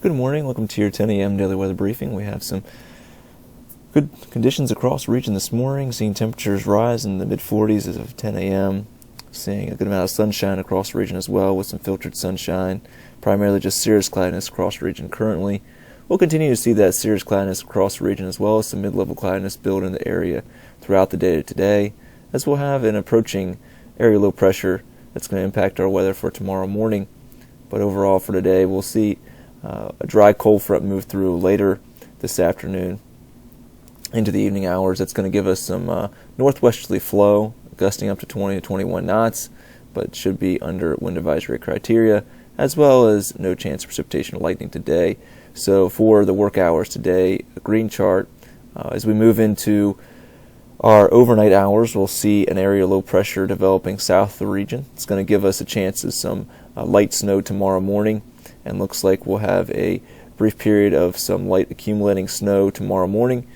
Good morning. Welcome to your 10 a.m. daily weather briefing. We have some good conditions across the region this morning, seeing temperatures rise in the mid-40s as of 10 a.m., seeing a good amount of sunshine across the region as well, with some filtered sunshine, primarily just cirrus cloudiness across the region currently. We'll continue to see that cirrus cloudiness across the region, as well as some mid-level cloudiness build in the area throughout the day today, as we'll have an approaching area low pressure that's going to impact our weather for tomorrow morning. But overall for today, we'll see a dry cold front move through later this afternoon into the evening hours. That's going to give us some northwesterly flow, gusting up to 20 to 21 knots, but should be under wind advisory criteria, as well as no chance of precipitation or lightning today. So for the work hours today, a green chart. As we move into our overnight hours, we'll see an area low pressure developing south of the region. It's going to give us a chance of some light snow tomorrow morning, and looks like we'll have a brief period of some light accumulating snow tomorrow morning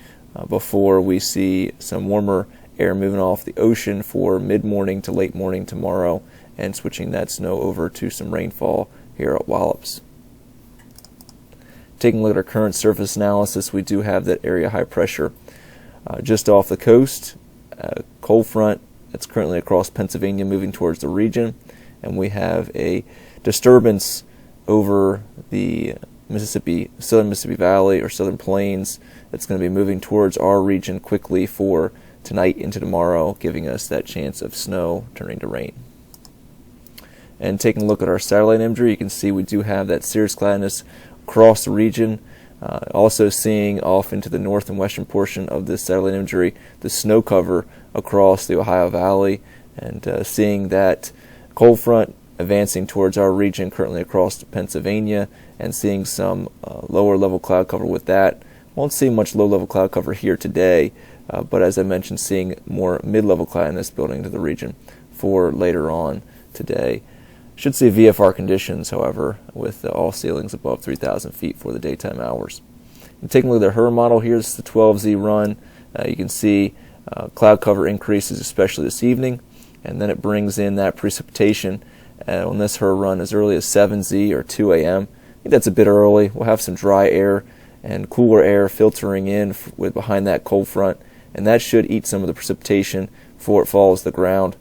before we see some warmer air moving off the ocean for mid-morning to late morning tomorrow, and switching that snow over to some rainfall here at Wallops. Taking a look at our current surface analysis, we do have that area high pressure just off the coast, cold front that's currently across Pennsylvania moving towards the region, and we have a disturbance over the southern Mississippi Valley or southern plains that's going to be moving towards our region quickly for tonight into tomorrow, giving us that chance of snow turning to rain. And taking a look at our satellite imagery, you can see we do have that cirrus cloudiness across the region. Also seeing off into the north and western portion of this satellite imagery the snow cover across the Ohio Valley, and seeing that cold front advancing towards our region currently across Pennsylvania, and seeing some lower level cloud cover with that. Won't see much low level cloud cover here today, but as I mentioned, seeing more mid-level cloudiness building into the region for later on today. Should see VFR conditions, however, with all ceilings above 3,000 feet for the daytime hours. And taking a look at the HRRR model here, this is the 12Z run. You can see cloud cover increases, especially this evening, and then it brings in that precipitation on this HRRR run as early as 7Z or 2 a.m. I think that's a bit early. We'll have some dry air and cooler air filtering in with behind that cold front, and that should eat some of the precipitation before it falls to the ground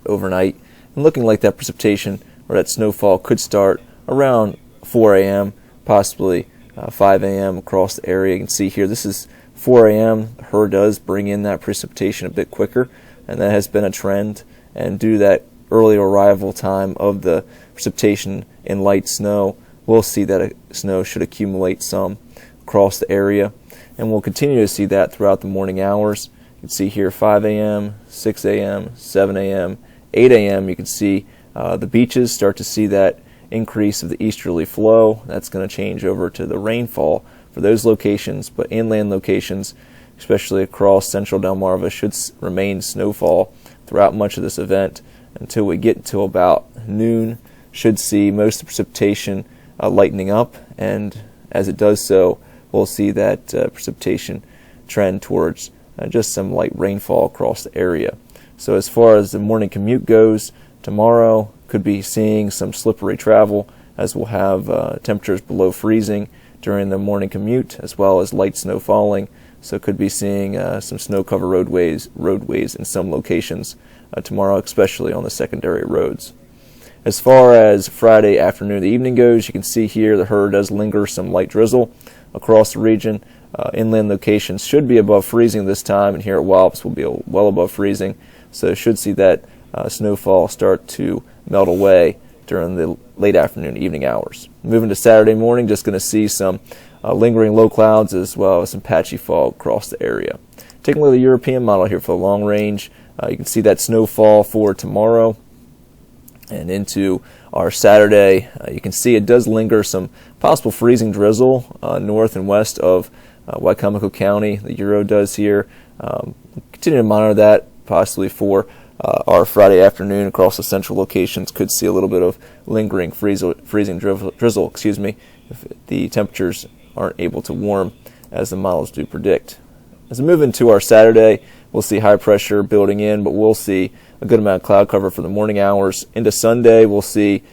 overnight. And looking like that precipitation or that snowfall could start around 4 a.m., possibly 5 a.m. across the area. You can see here this is 4 a.m. HRRR does bring in that precipitation a bit quicker, and that has been a trend. And due to that early arrival time of the precipitation in light snow, we'll see that snow should accumulate some across the area, and we'll continue to see that throughout the morning hours. You can see here 5 a.m., 6 a.m., 7 a.m., 8 a.m. You can see the beaches start to see that increase of the easterly flow. That's going to change over to the rainfall for those locations, but inland locations, especially across central Delmarva, should remain snowfall throughout much of this event until we get to about noon. Should see most of the precipitation lightening up, and as it does so, we'll see that precipitation trend towards just some light rainfall across the area. So as far as the morning commute goes, tomorrow could be seeing some slippery travel, as we'll have temperatures below freezing during the morning commute, as well as light snow falling. So could be seeing some snow-covered roadways in some locations tomorrow, especially on the secondary roads. As far as Friday afternoon, the evening goes, you can see here the HRRR does linger some light drizzle across the region. Inland locations should be above freezing this time, and here at Wallops will be well above freezing. So should see that snowfall start to melt away during the late afternoon, evening hours. Moving to Saturday morning, just going to see some lingering low clouds as well as some patchy fog across the area. Taking a look at the European model here for the long range, you can see that snowfall for tomorrow and into our Saturday. You can see it does linger some possible freezing drizzle north and west of Wicomico County. The Euro does here. Continue to monitor that possibly for our Friday afternoon across the central locations. Could see a little bit of lingering freezing drizzle, if the temperatures aren't able to warm as the models do predict. As we move into our Saturday, we'll see high pressure building in, but we'll see a good amount of cloud cover for the morning hours. Into Sunday, we'll see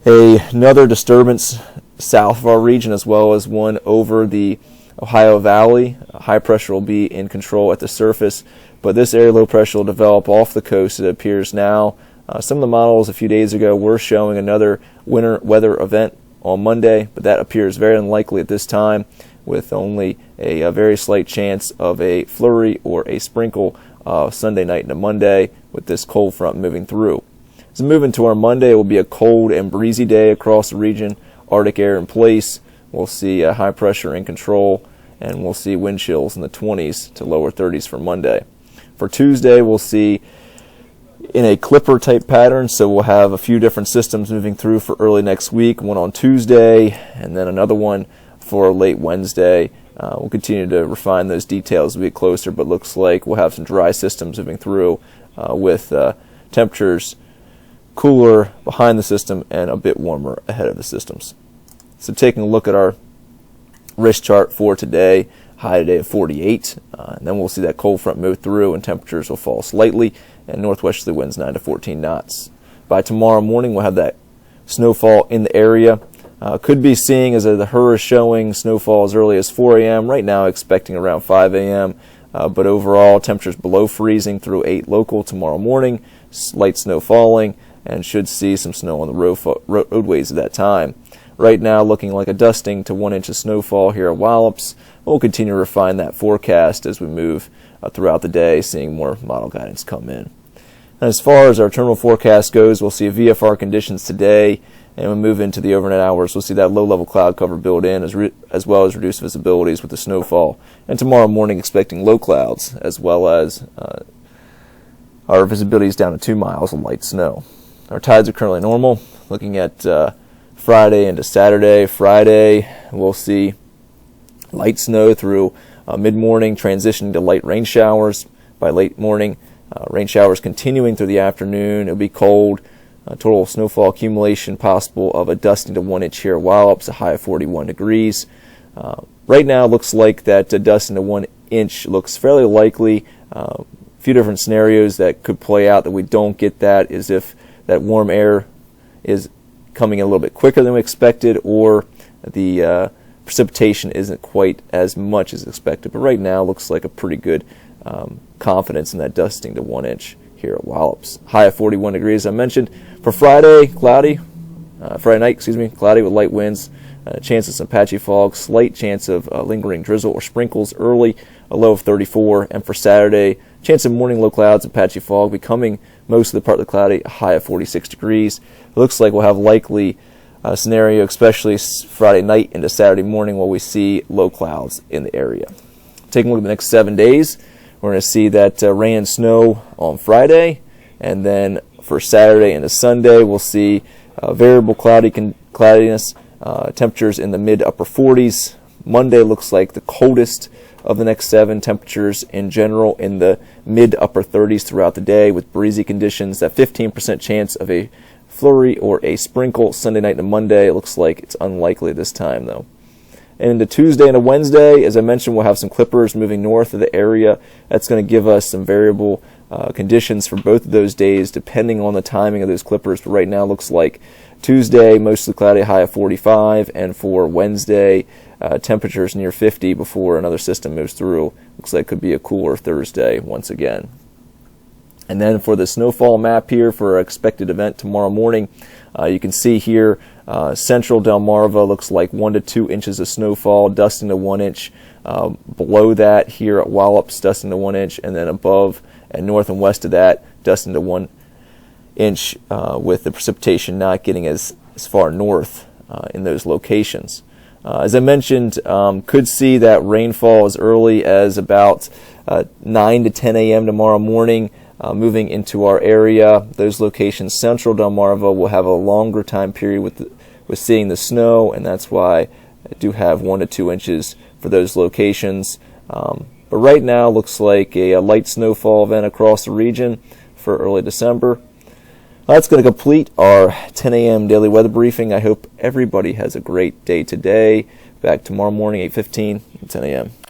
Another disturbance south of our region, as well as one over the Ohio Valley. High pressure will be in control at the surface, but this area low pressure will develop off the coast, it appears now. Some of the models a few days ago were showing another winter weather event on Monday, but that appears very unlikely at this time, with only a very slight chance of a flurry or a sprinkle Sunday night into Monday with this cold front moving through. As we move into our Monday, it will be a cold and breezy day across the region. Arctic air in place. We'll see high pressure in control, and we'll see wind chills in the 20s to lower 30s for Monday. For Tuesday, we'll see in a clipper type pattern, so we'll have a few different systems moving through for early next week, one on Tuesday and then another one for late Wednesday. We'll continue to refine those details as we get closer, but looks like we'll have some dry systems moving through with temperatures cooler behind the system and a bit warmer ahead of the systems. So taking a look at our risk chart for today, high today of 48, and then we'll see that cold front move through and temperatures will fall slightly, and northwesterly winds 9 to 14 knots. By tomorrow morning, we'll have that snowfall in the area. Could be seeing, as the HUR is showing, snowfall as early as 4 a.m. Right now expecting around 5 a.m., but overall temperatures below freezing through 8 local tomorrow morning, light snow falling, and should see some snow on the roadways at that time. Right now looking like a dusting to 1 inch of snowfall here at Wallops. We'll continue to refine that forecast as we move throughout the day, seeing more model guidance come in. And as far as our terminal forecast goes, we'll see VFR conditions today, and we move into the overnight hours. We'll see that low-level cloud cover build in, as well as reduced visibilities with the snowfall. And tomorrow morning expecting low clouds, as well as our visibility is down to 2 miles of light snow. Our tides are currently normal. Looking at Friday into Saturday. Friday, we'll see light snow through mid-morning, transitioning to light rain showers by late morning. Rain showers continuing through the afternoon. It'll be cold. Total snowfall accumulation possible of a dusting to 1 inch here at Wallops, a high of 41 degrees. Right now, looks like that dusting to 1 inch looks fairly likely. A few different scenarios that could play out that we don't get that is if that warm air is coming in a little bit quicker than we expected, or the precipitation isn't quite as much as expected. But right now, looks like a pretty good confidence in that dusting to 1 inch here at Wallops. High of 41 degrees, I mentioned. For Friday, cloudy. Friday night, cloudy with light winds. Chance of some patchy fog. Slight chance of lingering drizzle or sprinkles early. A low of 34. And for Saturday, chance of morning low clouds and patchy fog, becoming most of the part of the cloudy, a high of 46 degrees. It looks like we'll have likely scenario, especially Friday night into Saturday morning, where we see low clouds in the area. Taking a look at the next 7 days, we're going to see that rain and snow on Friday, and then for Saturday into Sunday, we'll see variable cloudiness, temperatures in the mid-upper 40s. Monday looks like the coldest of the next 7, temperatures in general in the mid-upper 30s throughout the day with breezy conditions. That 15% chance of a flurry or a sprinkle Sunday night to Monday. It looks like it's unlikely this time, though. And into Tuesday and a Wednesday, as I mentioned, we'll have some clippers moving north of the area. That's going to give us some variable conditions for both of those days, depending on the timing of those clippers. But right now, looks like Tuesday, mostly cloudy, high of 45, and for Wednesday, temperatures near 50 before another system moves through. Looks like it could be a cooler Thursday once again. And then for the snowfall map here for our expected event tomorrow morning, you can see here central Delmarva looks like 1 to 2 inches of snowfall, dusting to 1 inch. Below that here at Wallops, dusting to 1 inch, and then above and north and west of that, dusting to 1 inch with the precipitation not getting as far north in those locations. As I mentioned, could see that rainfall as early as about 9 to 10 a.m. tomorrow morning. Moving into our area, those locations, central Delmarva, will have a longer time period with seeing the snow, and that's why I do have 1 to 2 inches for those locations. But right now, looks like a light snowfall event across the region for early December. That's going to complete our 10 a.m. daily weather briefing. I hope everybody has a great day today. Back tomorrow morning, 8:15 and 10 a.m.